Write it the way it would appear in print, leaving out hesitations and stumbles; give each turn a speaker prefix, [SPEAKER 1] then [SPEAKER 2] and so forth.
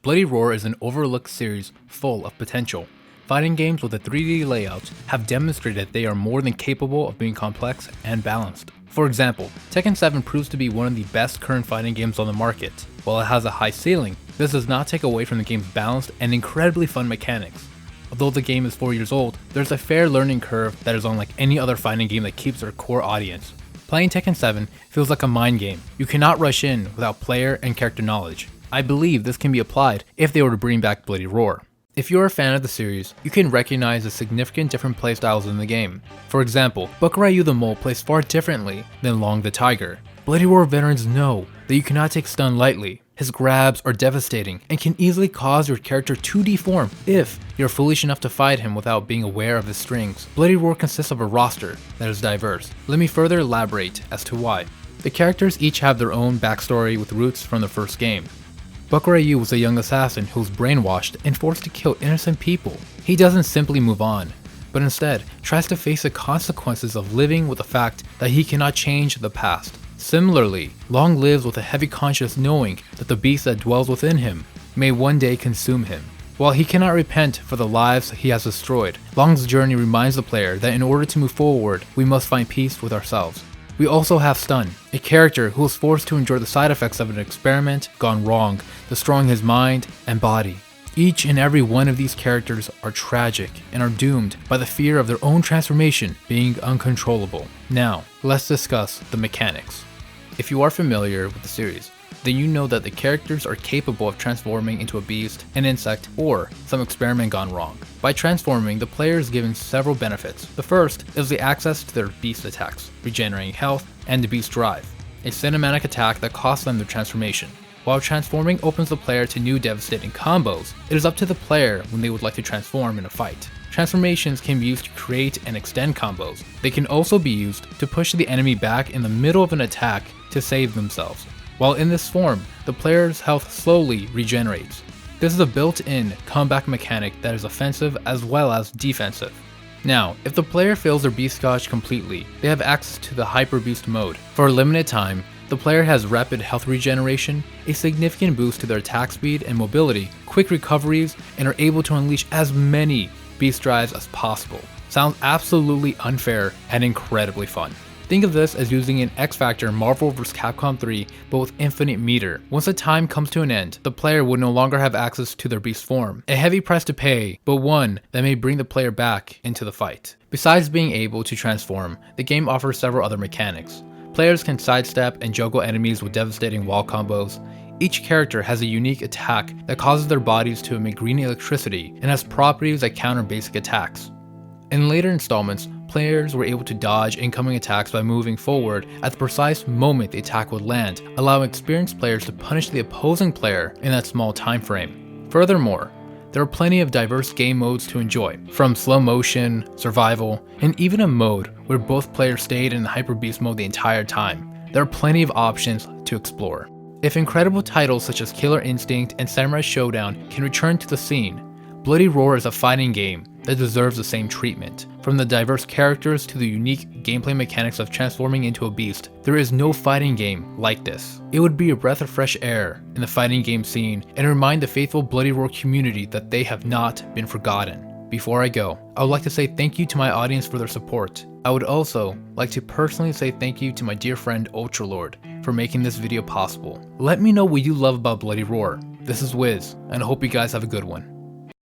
[SPEAKER 1] Bloody Roar is an overlooked series full of potential. Fighting games with a 3D layout have demonstrated they are more than capable of being complex and balanced. For example, Tekken 7 proves to be one of the best current fighting games on the market. While it has a high ceiling, this does not take away from the game's balanced and incredibly fun mechanics. Although the game is 4 years old, there's a fair learning curve that is unlike any other fighting game that keeps their core audience. Playing Tekken 7 feels like a mind game. You cannot rush in without player and character knowledge. I believe this can be applied if they were to bring back Bloody Roar. If you're a fan of the series, you can recognize the significant different playstyles in the game. For example, Buckaroo the Mole plays far differently than Long the Tiger. Bloody Roar veterans know that you cannot take stun lightly. His grabs are devastating and can easily cause your character to deform if you're foolish enough to fight him without being aware of his strings. Bloody Roar consists of a roster that is diverse. Let me further elaborate as to why. The characters each have their own backstory with roots from the first game. Buckaroo was a young assassin who was brainwashed and forced to kill innocent people. He doesn't simply move on, but instead tries to face the consequences of living with the fact that he cannot change the past. Similarly, Long lives with a heavy conscience knowing that the beast that dwells within him may one day consume him. While he cannot repent for the lives he has destroyed, Long's journey reminds the player that in order to move forward, we must find peace with ourselves. We also have Stun, a character who was forced to endure the side effects of an experiment gone wrong, destroying his mind and body. Each and every one of these characters are tragic and are doomed by the fear of their own transformation being uncontrollable. Now, let's discuss the mechanics. If you are familiar with the series, then you know that the characters are capable of transforming into a beast, an insect, or some experiment gone wrong. By transforming, the player is given several benefits. The first is the access to their beast attacks, regenerating health, and the beast drive, a cinematic attack that costs them their transformation. While transforming opens the player to new devastating combos, it is up to the player when they would like to transform in a fight. Transformations can be used to create and extend combos. They can also be used to push the enemy back in the middle of an attack to save themselves. While in this form, the player's health slowly regenerates. This is a built-in comeback mechanic that is offensive as well as defensive. Now, if the player fails their beast dodge completely, they have access to the Hyper Beast mode. For a limited time, the player has rapid health regeneration, a significant boost to their attack speed and mobility, quick recoveries, and are able to unleash as many beast drives as possible. Sounds absolutely unfair and incredibly fun. Think of this as using an X Factor Marvel vs. Capcom 3 but with infinite meter. Once the time comes to an end, the player would no longer have access to their beast form. A heavy price to pay, but one that may bring the player back into the fight. Besides being able to transform, the game offers several other mechanics. Players can sidestep and juggle enemies with devastating wall combos. Each character has a unique attack that causes their bodies to emit green electricity and has properties that counter basic attacks. In later installments, players were able to dodge incoming attacks by moving forward at the precise moment the attack would land, allowing experienced players to punish the opposing player in that small time frame. Furthermore, there are plenty of diverse game modes to enjoy, from slow motion, survival, and even a mode where both players stayed in Hyper Beast mode the entire time. There are plenty of options to explore. If incredible titles such as Killer Instinct and Samurai Showdown can return to the scene, Bloody Roar is a fighting game that deserves the same treatment. From the diverse characters to the unique gameplay mechanics of transforming into a beast, there is no fighting game like this. It would be a breath of fresh air in the fighting game scene and remind the faithful Bloody Roar community that they have not been forgotten. Before I go, I would like to say thank you to my audience for their support. I would also like to personally say thank you to my dear friend Ultralord for making this video possible. Let me know what you love about Bloody Roar. This is Wiz, and I hope you guys have a good one.